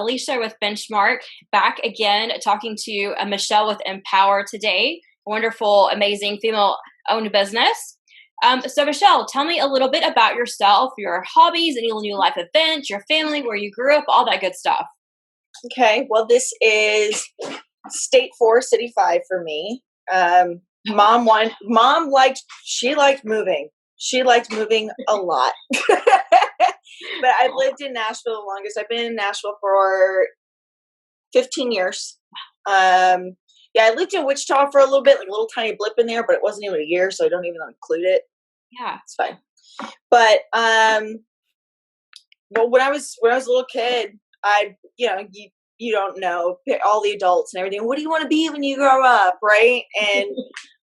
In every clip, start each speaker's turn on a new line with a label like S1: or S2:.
S1: Alicia with Benchmark, back again talking to Michelle with Empower today. Wonderful, amazing female-owned business. So Michelle, tell me a little bit about yourself, your hobbies, any new life events, your family, where you grew up, all that good stuff.
S2: Okay, well, this is state 4, city 5 for me. Mom liked moving. She liked moving a lot. But I've lived in Nashville the longest. I've been in Nashville for 15 years. I lived in Wichita for a little bit, like a little tiny blip in there, but it wasn't even a year, so I don't even include it.
S1: Yeah,
S2: it's fine. But when I was a little kid, you don't know, all the adults and everything. What do you want to be when you grow up, right? And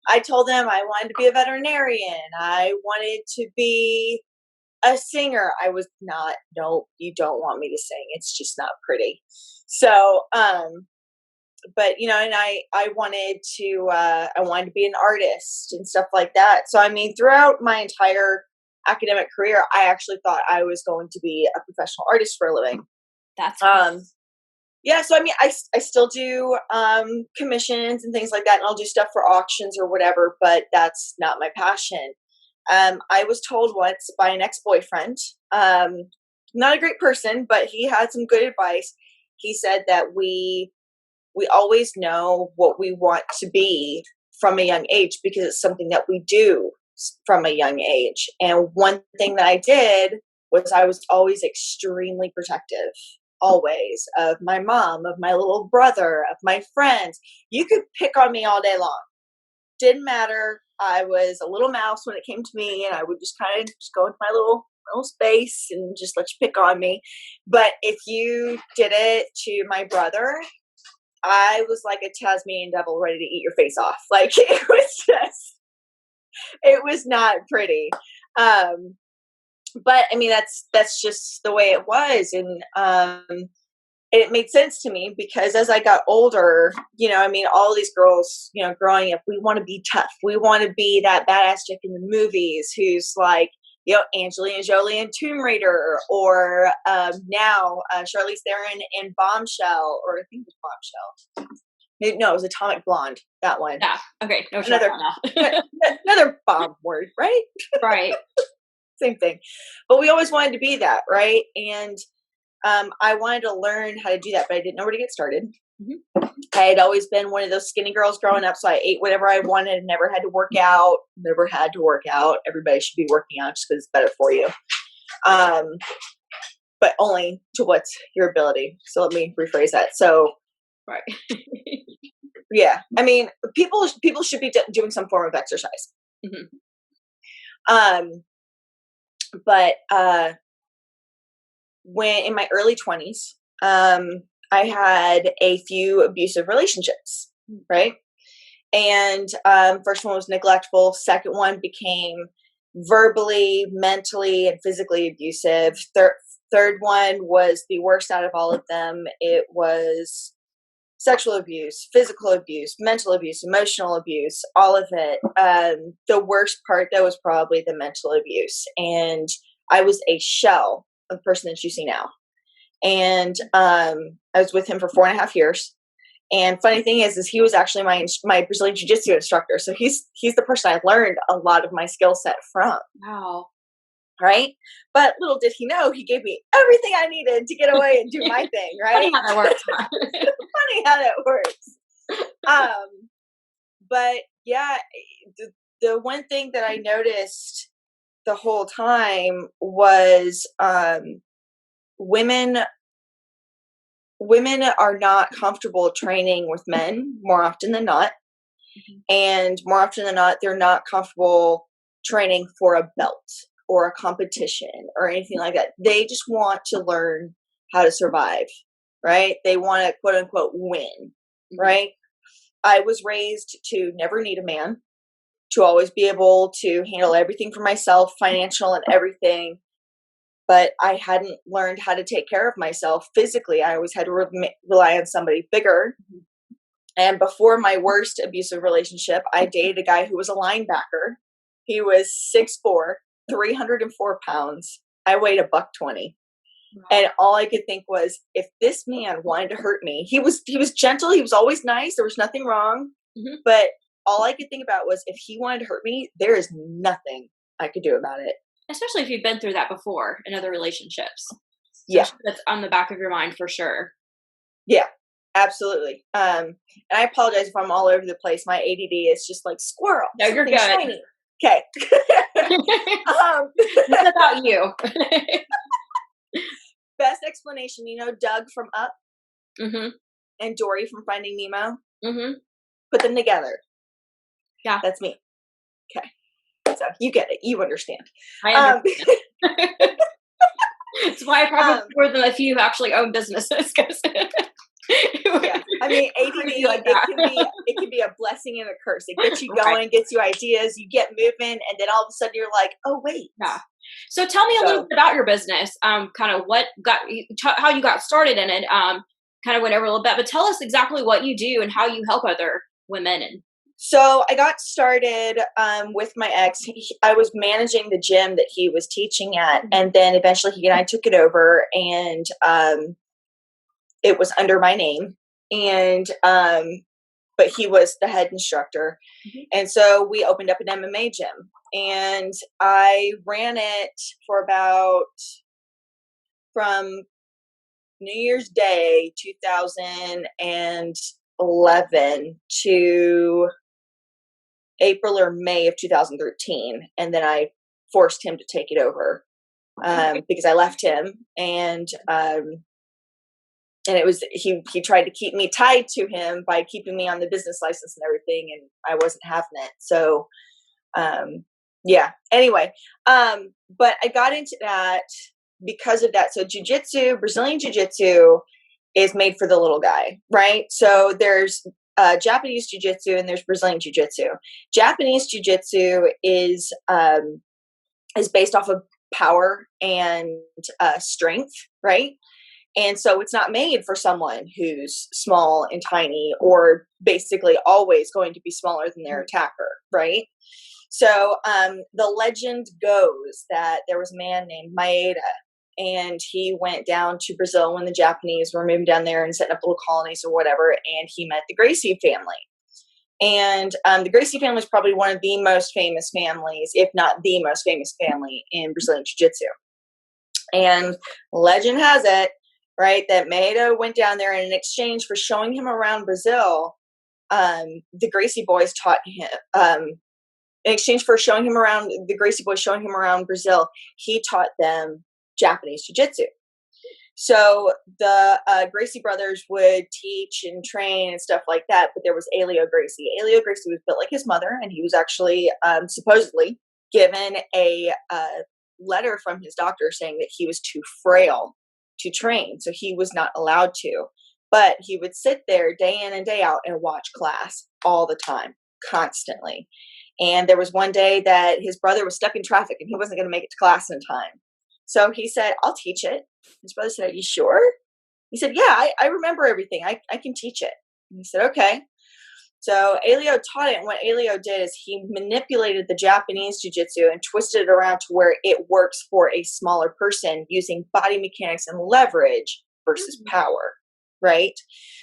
S2: I told them I wanted to be a veterinarian. I wanted to be a singer. I was not. No, you don't want me to sing. It's just not pretty. So, but and I wanted to be an artist and stuff like that. So I mean, throughout my entire academic career, I actually thought I was going to be a professional artist for a living.
S1: That's cool.
S2: Yeah, so I mean, I still do commissions and things like that, and I'll do stuff for auctions or whatever, but that's not my passion. I was told once by an ex-boyfriend, not a great person, but he had some good advice. He said that we always know what we want to be from a young age because it's something that we do from a young age. And one thing that I did was I was always extremely protective. Always, of my mom, of my little brother, of my friends. You could pick on me all day long. Didn't matter. I was a little mouse when it came to me, and I would just kind of just go into my little space and just let you pick on me. But if you did it to my brother, I was like a Tasmanian devil ready to eat your face off. Like it was not pretty. But I mean, that's just the way it was. And it made sense to me because as I got older, I mean, all these girls, growing up, we want to be tough. We want to be that badass chick in the movies who's like, Angelina Jolie in Tomb Raider, or now Charlize Theron in Bombshell, or I think it was Bombshell. No, it was Atomic Blonde. That one.
S1: Yeah. Okay. No,
S2: another bomb word, right?
S1: Right.
S2: Same thing. But we always wanted to be that, right? And I wanted to learn how to do that, but I didn't know where to get started. Mm-hmm. I had always been one of those skinny girls growing up, so I ate whatever I wanted, never had to work out. Everybody should be working out just because it's better for you. But only to what's your ability. So let me rephrase that. So,
S1: right.
S2: Yeah. I mean, people should be doing some form of exercise. Mm-hmm. But when in my early 20s, I had a few abusive relationships, right? And first one was neglectful. Second one became verbally, mentally, and physically abusive. Third one was the worst out of all of them. It was sexual abuse, physical abuse, mental abuse, emotional abuse, all of it. The worst part, though, was probably the mental abuse. And I was a shell of the person that you see now. And I was with him for 4.5 years. And funny thing is he was actually my Brazilian Jiu-Jitsu instructor. So he's the person I learned a lot of my skill set from.
S1: Wow.
S2: Right? But little did he know, he gave me everything I needed to get away and do my thing, right?
S1: Funny how that works.
S2: Funny how that works. But yeah, the one thing that I noticed the whole time was women are not comfortable training with men more often than not. Mm-hmm. And more often than not, they're not comfortable training for a belt or a competition or anything like that. They just want to learn how to survive, right? They want to quote unquote win, mm-hmm. right? I was raised to never need a man, to always be able to handle everything for myself, financial and everything. But I hadn't learned how to take care of myself physically. I always had to rely on somebody bigger. Mm-hmm. And before my worst abusive relationship, I dated a guy who was a linebacker. He was 6'4", 304 pounds. I weighed $120. And all I could think was, if this man wanted to hurt me, he was gentle. He was always nice. There was nothing wrong.
S1: Mm-hmm.
S2: But all I could think about was, if he wanted to hurt me, there is nothing I could do about it.
S1: Especially if you've been through that before in other relationships. So
S2: Yeah.
S1: that's on the back of your mind for sure.
S2: Yeah, absolutely. And I apologize if I'm all over the place. My ADD is just like squirrel.
S1: No, you're good.
S2: Shiny. Okay.
S1: It's about you.
S2: Best explanation, Doug from Up
S1: Mm-hmm.
S2: and Dory from Finding Nemo.
S1: Mm-hmm.
S2: Put them together.
S1: Yeah.
S2: That's me. Okay. So you get it. You understand.
S1: I understand. That's why I probably more than a few actually own businesses.
S2: Yeah. I mean, ADD,
S1: like
S2: it can be a blessing and a curse. It gets you going, gets you ideas, you get moving, and then all of a sudden you're like, oh, wait.
S1: Yeah. So tell me a little bit about your business, kind of what how you got started in it, kind of went over a little bit, but tell us exactly what you do and how you help other women. And
S2: so I got started with my ex. I was managing the gym that he was teaching at, and then eventually he and I took it over, and it was under my name, and but he was the head instructor. And so we opened up an MMA gym, and I ran it for from New Year's Day 2011 to April or May of 2013, and then I forced him to take it over because I left him, and it was he tried to keep me tied to him by keeping me on the business license and everything, and I wasn't having it. So yeah. Anyway, but I got into that because of that. So jiu-jitsu, Brazilian jiu-jitsu is made for the little guy, right? So there's Japanese jiu-jitsu and there's Brazilian jiu-jitsu. Japanese jiu-jitsu is based off of power and strength, right? And so it's not made for someone who's small and tiny, or basically always going to be smaller than their attacker, right? So the legend goes that there was a man named Maeda, and he went down to Brazil when the Japanese were moving down there and setting up little colonies or whatever, and he met the Gracie family. And the Gracie family is probably one of the most famous families, if not the most famous family in Brazilian Jiu-Jitsu. And legend has it, right, that Maeda went down there, and in exchange for showing him around Brazil, the Gracie boys taught him, in exchange for showing him around, the Gracie boys showing him around Brazil, he taught them Japanese Jiu-Jitsu. So the Gracie brothers would teach and train and stuff like that, but there was Elio Gracie. Elio Gracie was built like his mother, and he was actually supposedly given a letter from his doctor saying that he was too frail to train, so he was not allowed to. But he would sit there day in and day out and watch class all the time, constantly. And there was one day that his brother was stuck in traffic and he wasn't going to make it to class in time. So he said, I'll teach it. His brother said, are you sure? He said, yeah, I remember everything. I can teach it. And he said, okay. So Elio taught it. And what Elio did is he manipulated the Japanese jiu-jitsu and twisted it around to where it works for a smaller person using body mechanics and leverage versus power, right?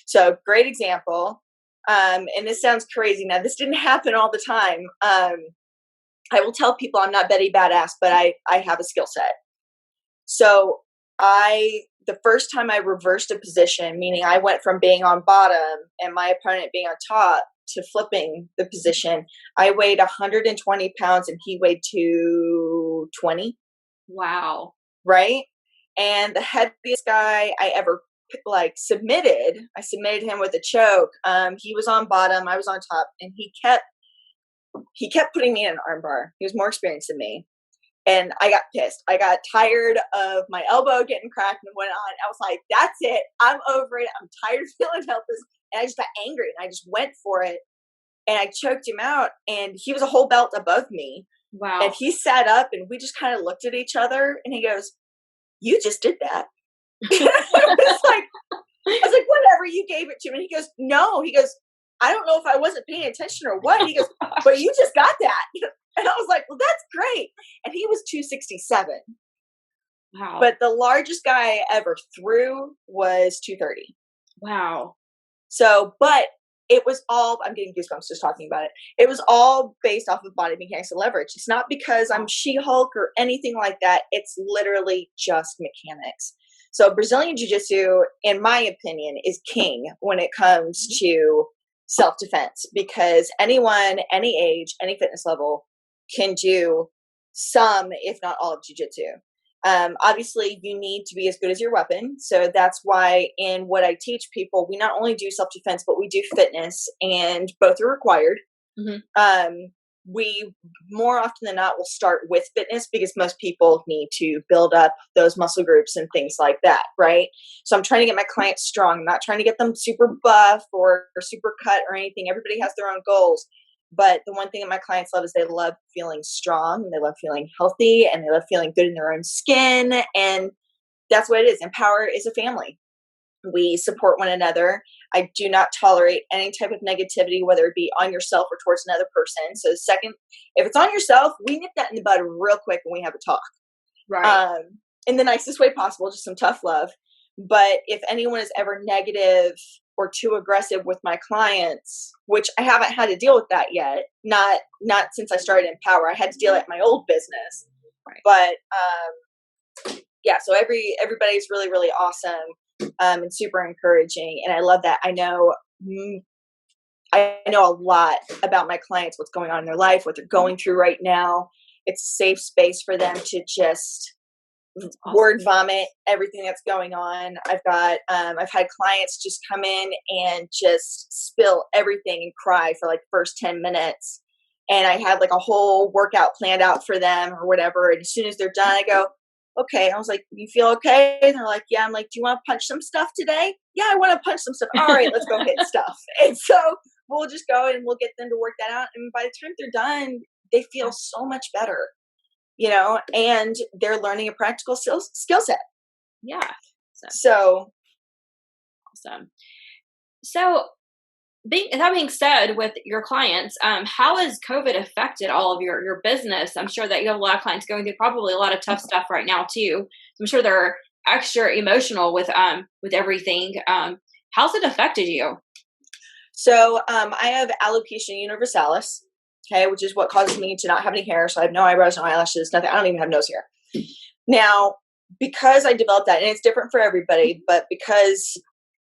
S2: So great example. And this sounds crazy. Now, this didn't happen all the time. I will tell people I'm not Betty Badass, but I have a skill set. So the first time I reversed a position, meaning I went from being on bottom and my opponent being on top to flipping the position, I weighed 120 pounds and he weighed 220.
S1: Wow.
S2: Right? And the heaviest guy I ever submitted, I submitted him with a choke. He was on bottom, I was on top, and he kept putting me in an arm bar. He was more experienced than me. And I got pissed. I got tired of my elbow getting cracked and went on. I was like, that's it. I'm over it. I'm tired of feeling helpless. And I just got angry and I just went for it. And I choked him out. And he was a whole belt above me.
S1: Wow.
S2: And he sat up and we just kind of looked at each other. And he goes, you just did that. I was like, whatever, you gave it to me. And he goes, no. He goes, I don't know if I wasn't paying attention or what. He goes, but you just got that. And I was like, well, that's great. And he was 267.
S1: Wow.
S2: But the largest guy I ever threw was 230.
S1: Wow.
S2: So, but it was all, I'm getting goosebumps just talking about it. It was all based off of body mechanics and leverage. It's not because I'm She-Hulk or anything like that. It's literally just mechanics. So Brazilian Jiu-Jitsu, in my opinion, is king when it comes to self-defense, because anyone, any age, any fitness level can do some, if not all, of Jiu-Jitsu. Obviously, you need to be as good as your weapon. So that's why in what I teach people, we not only do self-defense, but we do fitness, and both are required. We more often than not will start with fitness because most people need to build up those muscle groups and things like that, right? So I'm trying to get my clients strong. I'm not trying to get them super buff or super cut or anything. Everybody has their own goals. But the one thing that my clients love is they love feeling strong, and they love feeling healthy, and they love feeling good in their own skin. And that's what it is. Empower is a family. We support one another. I do not tolerate any type of negativity, whether it be on yourself or towards another person. So second, if it's on yourself, we nip that in the bud real quick when we have a talk.
S1: Right.
S2: In the nicest way possible, just some tough love. But if anyone is ever negative or too aggressive with my clients, which I haven't had to deal with that yet, not since I started Empower. I had to deal with my old business.
S1: Right.
S2: But yeah, so everybody's really, really awesome and super encouraging. And I love that. I know a lot about my clients, what's going on in their life, what they're going through right now. It's a safe space for them to just word vomit everything that's going on. I've had clients just come in and just spill everything and cry for like the first 10 minutes. And I had like a whole workout planned out for them or whatever. And as soon as they're done, I go, okay. I was like, you feel okay? And they're like, yeah. I'm like, do you want to punch some stuff today? Yeah, I want to punch some stuff. All right, let's go hit stuff. And so we'll just go and we'll get them to work that out. And by the time they're done, they feel so much better, you know, and they're learning a practical skill set.
S1: Yeah.
S2: So
S1: awesome. So that being said, with your clients, how has COVID affected all of your business? I'm sure that you have a lot of clients going through probably a lot of tough stuff right now too. I'm sure they're extra emotional with everything. How's it affected you?
S2: So I have alopecia universalis, okay, which is what causes me to not have any hair. So I have no eyebrows, no eyelashes, nothing. I don't even have nose hair. Now, because I developed that, and it's different for everybody, but because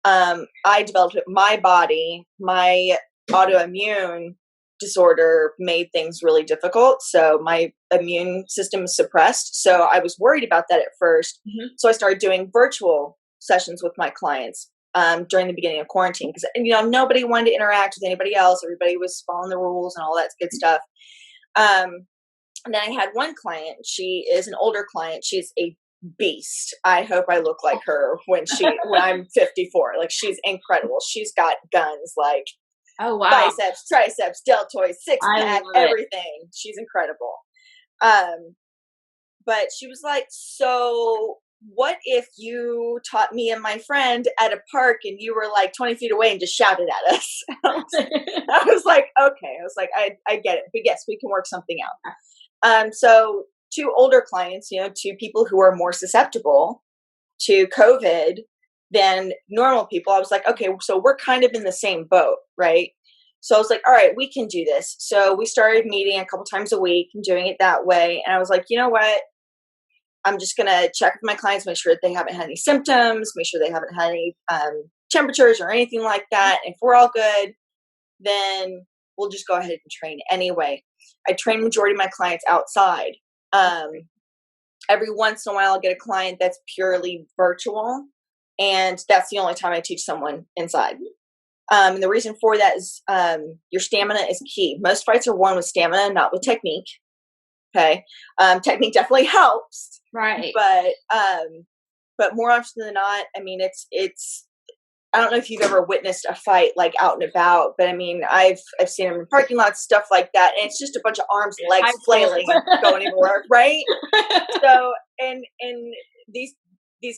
S2: I developed it, my body, my autoimmune disorder made things really difficult. So my immune system is suppressed. So I was worried about that at first. So I started doing virtual sessions with my clients during the beginning of quarantine because, you know, nobody wanted to interact with anybody else. Everybody was following the rules and all that good stuff. And then I had one client. She is an older client. She's a beast. I hope I look like her when I'm 54. Like, she's incredible. She's got guns like biceps, triceps, deltoids, six pack, everything. She's incredible. But she was like, so what if you taught me and my friend at a park and you were like 20 feet away and just shouted at us? I was like, okay. I was like, I get it. But yes, we can work something out. So to older clients, you know, to people who are more susceptible to COVID than normal people, I was like, okay, so we're kind of in the same boat, right? So I was like, all right, we can do this. So we started meeting a couple times a week and doing it that way. And I was like, you know what? I'm just going to check with my clients, make sure that they haven't had any symptoms, make sure they haven't had any temperatures or anything like that. And if we're all good, then we'll just go ahead and train anyway. I train majority of my clients outside. Every once in a while, I'll get a client that's purely virtual, and that's the only time I teach someone inside. And the reason for that is your stamina is key. Most fights are won with stamina, not with technique. Okay, technique definitely helps,
S1: right?
S2: But more often than not, I mean, it's. I don't know if you've ever witnessed a fight like out and about, but I mean, I've seen them in parking lots, stuff like that, and it's just a bunch of arms and legs flailing and going everywhere, right? So, and these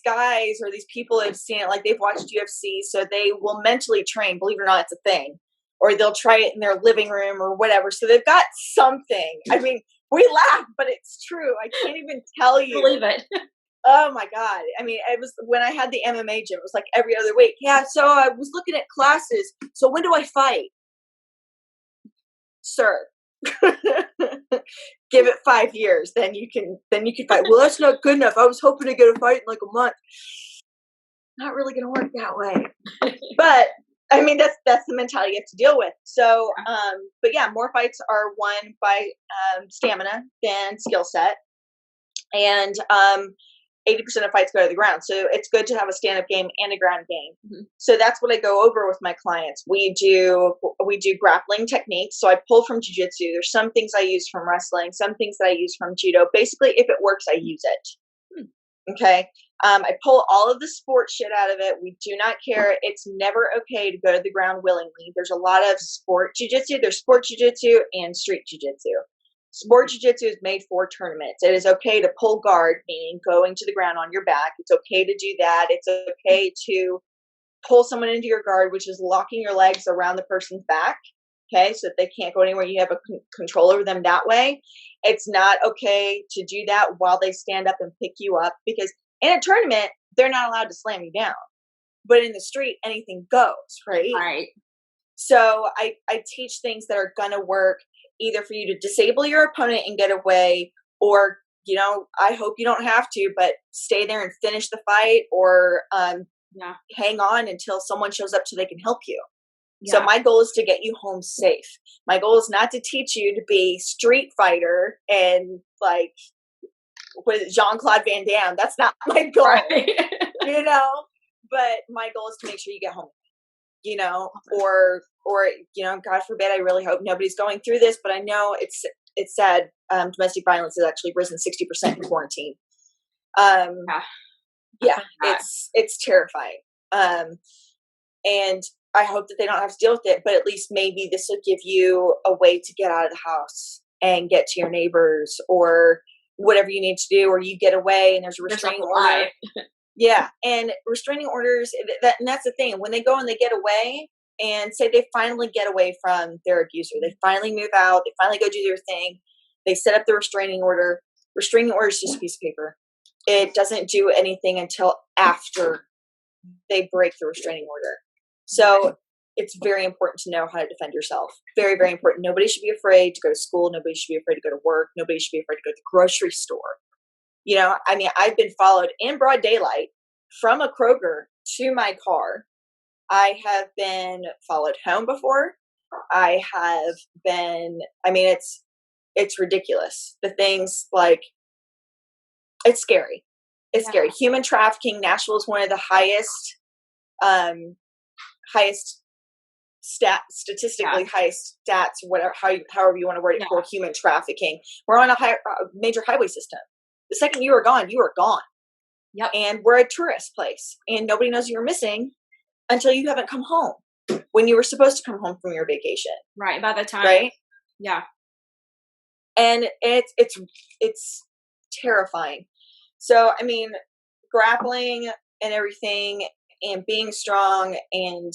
S2: guys or these people have seen it, like they've watched UFC, so they will mentally train. Believe it or not, it's a thing, or they'll try it in their living room or whatever. So they've got something. I mean, we laugh, but it's true. I can't even tell you.
S1: Believe it.
S2: Oh my God. I mean, it was when I had the MMA gym, it was like every other week. Yeah. So I was looking at classes. So when do I fight? Sir, give it 5 years. Then you can fight. Well, that's not good enough. I was hoping to get a fight in like a month. Not really going to work that way. But I mean, that's the mentality you have to deal with. So, but yeah, more fights are won by stamina than skill set. And 80% of fights go to the ground. So it's good to have a stand-up game and a ground game. Mm-hmm. So that's what I go over with my clients. We do grappling techniques. So I pull from jiu-jitsu. There's some things I use from wrestling, some things that I use from judo. Basically, if it works, I use it. Okay. I pull all of the sport shit out of it. We do not care. It's never okay to go to the ground willingly. There's a lot of sport jiu-jitsu. There's sport jiu-jitsu and street jiu-jitsu. Sport jiu-jitsu is made for tournaments. It is okay to pull guard, meaning going to the ground on your back. It's okay to do that. It's okay to pull someone into your guard, which is locking your legs around the person's back. Okay, so that they can't go anywhere. You have a control over them that way. It's not okay to do that while they stand up and pick you up, because in a tournament, they're not allowed to slam you down. But in the street, anything goes, right?
S1: Right.
S2: So I teach things that are going to work either for you to disable your opponent and get away, or, you know, I hope you don't have to, but stay there and finish the fight, or hang on until someone shows up so they can help you. Yeah. So my goal is to get you home safe. My goal is not to teach you to be Street Fighter and like with Jean-Claude Van Damme. That's not my goal, right. You know, but my goal is to make sure you get home, you know, or, you know, God forbid, I really hope nobody's going through this, but I know it's sad. Domestic violence has actually risen 60% in quarantine. Yeah, it's terrifying. And I hope that they don't have to deal with it, but at least maybe this will give you a way to get out of the house and get to your neighbors or whatever you need to do, or you get away and there's a restraining order. Yeah. And restraining orders, and that's the thing. When they go and they get away and say they finally get away from their abuser, they finally move out, they finally go do their thing, they set up the restraining order. Restraining order is just a piece of paper. It doesn't do anything until after they break the restraining order. So it's very important to know how to defend yourself. Very, very important. Nobody should be afraid to go to school. Nobody should be afraid to go to work. Nobody should be afraid to go to the grocery store. You know, I mean, I've been followed in broad daylight from a Kroger to my car. I have been followed home before. I have been, I mean, it's ridiculous. The things like, it's scary. It's scary. Human trafficking. Nashville is one of the highest statistically highest stats, whatever, however you want to word it, for human trafficking. We're on a major highway system. The second you are gone, you are gone. Yep. And we're a tourist place, and nobody knows you're missing until you haven't come home when you were supposed to come home from your vacation.
S1: Right. By the time.
S2: Right.
S1: Yeah.
S2: And it's terrifying. So, I mean, grappling and everything and being strong and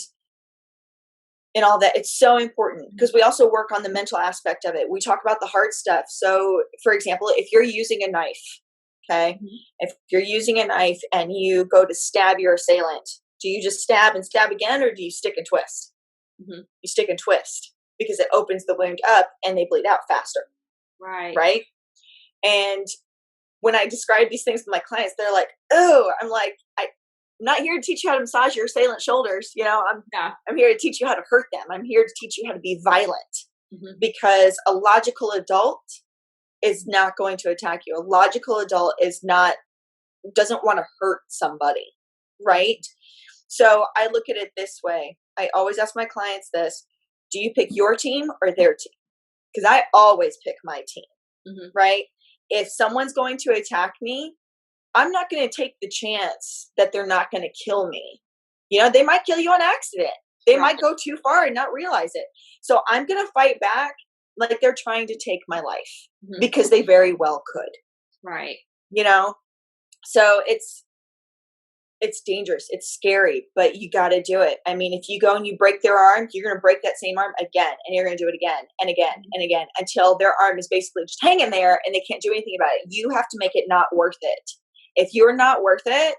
S2: all that, it's so important, because we also work on the mental aspect of it. We talk about the hard stuff. So, for example, if you're using a knife, okay, if you're using a knife and you go to stab your assailant, do you just stab and stab again, or do you stick and twist? You stick and twist because it opens the wound up and they bleed out faster.
S1: Right.
S2: Right. And when I describe these things to my clients, they're like, oh, I'm like, I'm not here to teach you how to massage your assailant's shoulders. You know, I'm here to teach you how to hurt them. I'm here to teach you how to be violent, because a logical adult is not going to attack you. A logical adult doesn't want to hurt somebody. Right. So I look at it this way. I always ask my clients this: do you pick your team or their team? Because I always pick my team. Right. If someone's going to attack me, I'm not going to take the chance that they're not going to kill me. You know, they might kill you on accident. They might go too far and not realize it. So I'm going to fight back like they're trying to take my life, because they very well could. Right. You know, so it's dangerous. It's scary, but you got to do it. I mean, if you go and you break their arm, you're going to break that same arm again, and you're going to do it again and again and again until their arm is basically just hanging there and they can't do anything about it. You have to make it not worth it. If you're not worth it,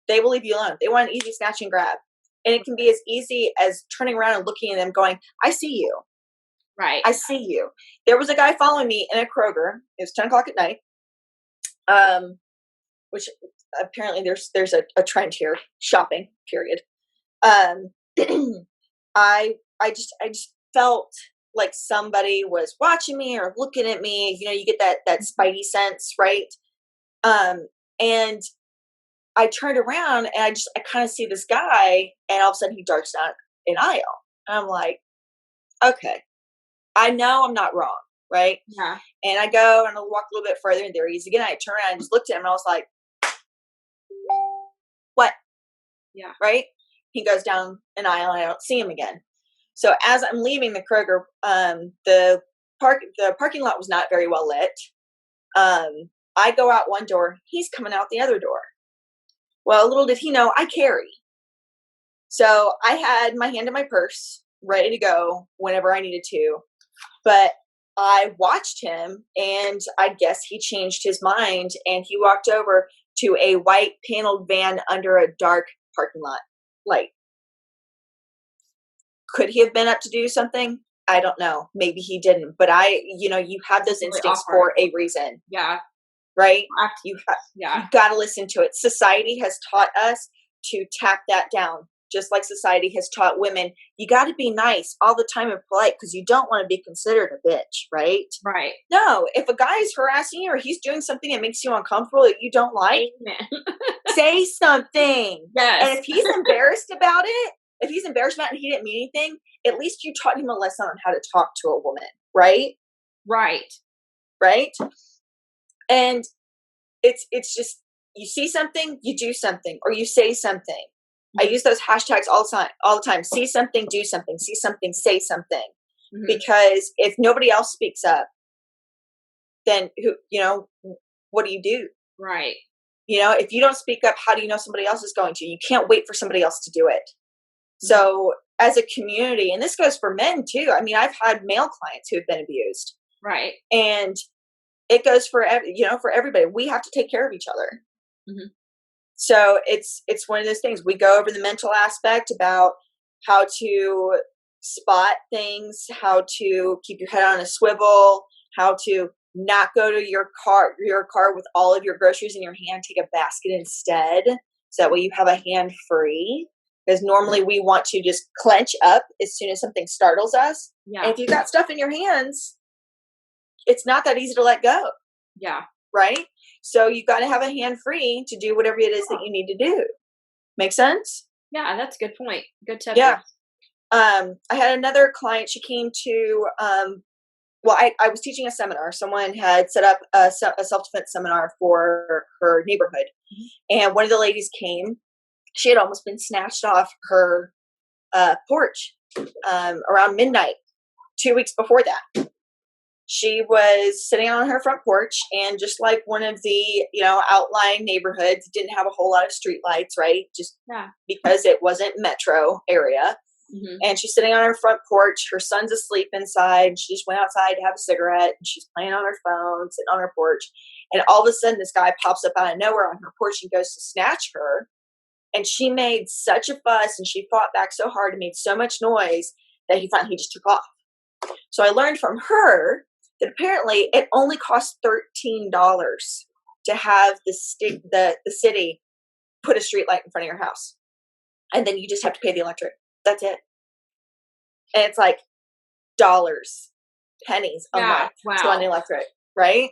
S2: they will leave you alone. They want an easy snatch and grab. And it can be as easy as turning around and looking at them going, I see you.
S1: Right.
S2: I see you. There was a guy following me in a Kroger. It was 10 o'clock at night. Which apparently there's a trend here, shopping, period. I just felt like somebody was watching me or looking at me. You know, you get that spidey sense, right? And I turned around and I kind of see this guy, and all of a sudden he darts down an aisle. And I'm like, okay, I know I'm not wrong, right?
S1: Yeah.
S2: And I go and I walk a little bit further, and there he is again. I turn around and just looked at him, and I was like, what?
S1: Yeah.
S2: Right? He goes down an aisle, and I don't see him again. So as I'm leaving the Kroger, the parking lot was not very well lit. I go out one door, he's coming out the other door. Well, little did he know I carry. So I had my hand in my purse, ready to go whenever I needed to. But I watched him, and I guess he changed his mind, and he walked over to a white paneled van under a dark parking lot light. Could he have been up to do something? I don't know. Maybe he didn't. But you have those instincts for a reason.
S1: Yeah.
S2: Right? You've got to listen to it. Society has taught us to tap that down. Just like society has taught women, you got to be nice all the time and polite because you don't want to be considered a bitch, right?
S1: Right.
S2: No, if a guy is harassing you or he's doing something that makes you uncomfortable that you don't like, say something.
S1: Yes.
S2: And if he's embarrassed about it, and he didn't mean anything, at least you taught him a lesson on how to talk to a woman, right?
S1: Right.
S2: Right? And it's just, you see something, you do something, or you say something. I use those hashtags all the time. See something, do something. See something, say something. Mm-hmm. Because if nobody else speaks up, then what do you do?
S1: Right.
S2: If you don't speak up, how do you know somebody else is going to? You can't wait for somebody else to do it. Mm-hmm. So as a community, and this goes for men too. I mean, I've had male clients who have been abused.
S1: Right.
S2: And it goes for everybody. We have to take care of each other. Mm-hmm. So it's one of those things. We go over the mental aspect about how to spot things, how to keep your head on a swivel, how to not go to your car with all of your groceries in your hand, take a basket instead. So that way you have a hand free. Because normally we want to just clench up as soon as something startles us. Yeah. And if you've got stuff in your hands, it's not that easy to let go.
S1: Yeah.
S2: Right? So you got to have a hand free to do whatever it is that you need to do. Make sense?
S1: Yeah, that's a good point. Good tip.
S2: Yeah. I had another client. She came to, I was teaching a seminar. Someone had set up a self-defense seminar for her neighborhood. Mm-hmm. And one of the ladies came. She had almost been snatched off her porch around midnight 2 weeks before that. She was sitting on her front porch, and just like one of the, outlying neighborhoods, didn't have a whole lot of street lights, right? Just because it wasn't metro area. Mm-hmm. And she's sitting on her front porch. Her son's asleep inside. She just went outside to have a cigarette, and she's playing on her phone, sitting on her porch. And all of a sudden, this guy pops up out of nowhere on her porch and goes to snatch her. And she made such a fuss, and she fought back so hard and made so much noise that he finally just took off. So I learned from her that apparently it only costs $13 to have the city put a street light in front of your house. And then you just have to pay the electric. That's it. And it's like dollars, pennies a month to on the electric, right?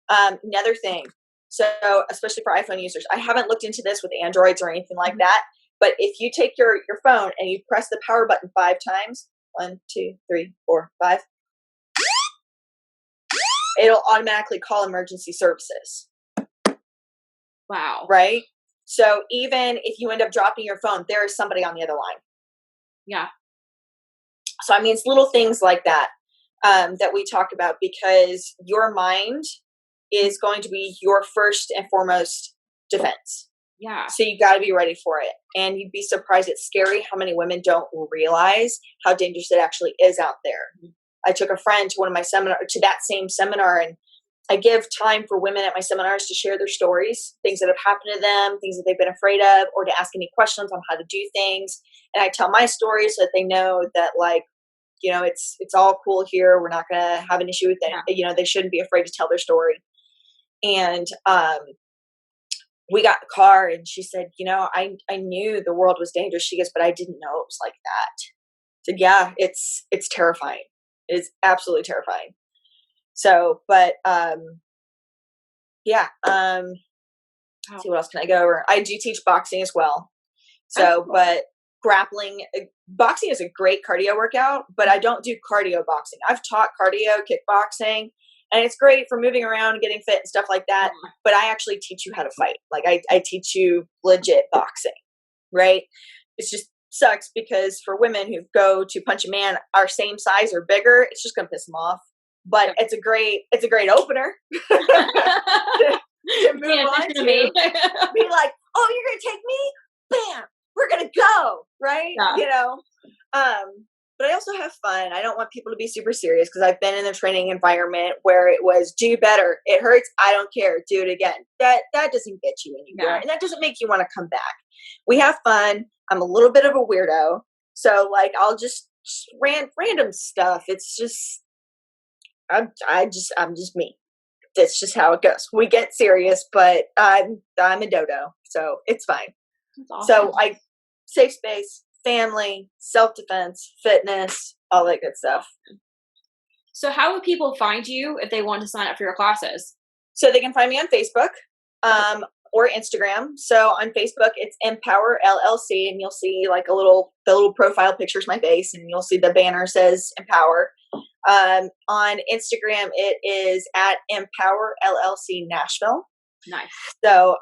S2: Another thing. So especially for iPhone users, I haven't looked into this with Androids or anything like that. But if you take your phone and you press the power button 5 times, 1, 2, 3, 4, 5, it'll automatically call emergency services.
S1: Wow.
S2: Right? So even if you end up dropping your phone, there is somebody on the other line.
S1: Yeah.
S2: So, I mean, it's little things like that that we talk about, because your mind is going to be your first and foremost defense.
S1: Yeah.
S2: So you got to be ready for it. And you'd be surprised. It's scary how many women don't realize how dangerous it actually is out there. Mm-hmm. I took a friend to to that same seminar, and I give time for women at my seminars to share their stories, things that have happened to them, things that they've been afraid of, or to ask any questions on how to do things. And I tell my story so that they know that, like, it's all cool here. We're not going to have an issue with it.
S1: Yeah.
S2: They shouldn't be afraid to tell their story. And we got in the car, and she said, I knew the world was dangerous. She goes, but I didn't know it was like that. I said, yeah, it's terrifying. It is absolutely terrifying. So, but, yeah. See, what else can I go over? I do teach boxing as well. So, but boxing is a great cardio workout, but I don't do cardio boxing. I've taught cardio kickboxing, and it's great for moving around and getting fit and stuff like that. But I actually teach you how to fight. Like I teach you legit boxing, right? It's just sucks because for women who go to punch a man our same size or bigger, it's just going to piss them off. But it's a great opener to move on to be like, oh, you're going to take me? Bam, we're going to go. Right.
S1: Yeah.
S2: But I also have fun. I don't want people to be super serious because I've been in a training environment where it was do better. It hurts. I don't care. Do it again. That doesn't get you anywhere. And that doesn't make you want to come back. We have fun. I'm a little bit of a weirdo. So like, I'll just random stuff. It's just, I'm just me. That's just how it goes. We get serious, but I'm a dodo, so it's fine. That's awesome. So I safe space, family, self-defense, fitness, all that good stuff.
S1: So how would people find you if they want to sign up for your classes?
S2: So they can find me on Facebook or Instagram. So on Facebook, it's EmpowerLLC, and you'll see like the little profile picture's my face, and you'll see the banner says Empower. On Instagram, it is at EmpowerLLCnashville.
S1: Nice.
S2: So,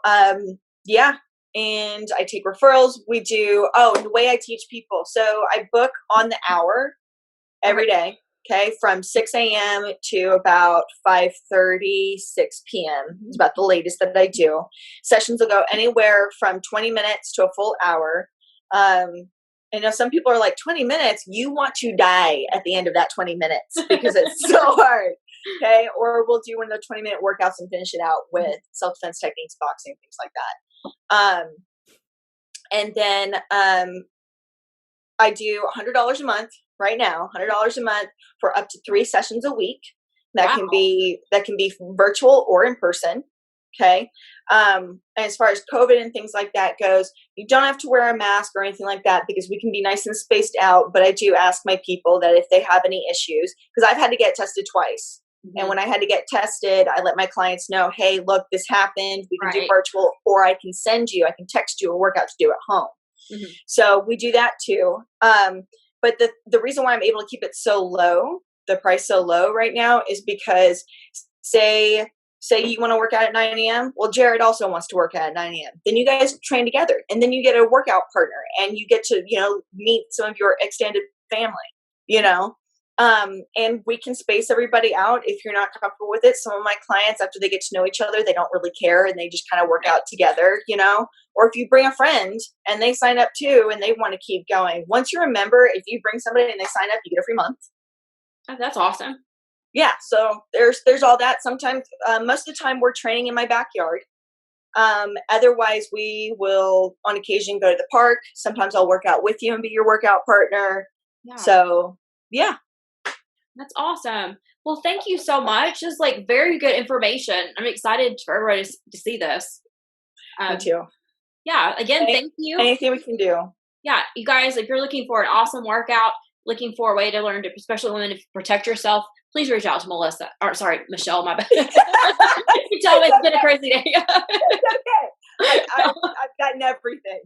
S2: yeah. And I take referrals. We do, the way I teach people. So I book on the hour every day. Okay. From 6 a.m. to about 5:30, 6 p.m. It's about the latest that I do. Sessions will go anywhere from 20 minutes to a full hour. I know some people are like, 20 minutes, you want to die at the end of that 20 minutes because it's so hard. Okay. Or we'll do one of the 20-minute workouts and finish it out with self-defense techniques, boxing, things like that. And then I do $100 a month right now, $100 a month for up to 3 sessions a week. That can be virtual or in person. Okay. And as far as COVID and things like that goes, you don't have to wear a mask or anything like that because we can be nice and spaced out. But I do ask my people that if they have any issues, because I've had to get tested twice. Mm-hmm. And when I had to get tested, I let my clients know, hey, look, this happened. We can do virtual, or I can text you a workout to do at home. Mm-hmm. So we do that too. But the reason why I'm able to keep it so low, the price so low right now, is because say you want to work out at 9 a.m. Well, Jared also wants to work out at 9 a.m. Then you guys train together, and then you get a workout partner, and you get to, meet some of your extended family, and we can space everybody out if you're not comfortable with it. Some of my clients, after they get to know each other, they don't really care, and they just kind of work out together, or if you bring a friend and they sign up too, and they want to keep going. Once you're a member, if you bring somebody and they sign up, you get a free month.
S1: Oh, that's awesome.
S2: Yeah, so there's all that. Sometimes, most of the time, we're training in my backyard. Otherwise, we will, on occasion, go to the park. Sometimes I'll work out with you and be your workout partner. Yeah. So, yeah.
S1: That's awesome. Well, thank you so much. This is like very good information. I'm excited for everybody to see this.
S2: Me too.
S1: Yeah, again, thank you.
S2: Anything we can do.
S1: Yeah, you guys, if you're looking for an awesome workout, looking for a way to learn to, especially women, to protect yourself, please reach out to Michelle, my bad. You tell me it's been a crazy day.
S2: It's okay. I've gotten everything.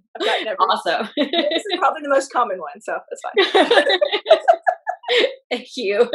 S1: Awesome.
S2: This is probably the most common one, so that's fine.
S1: Thank you.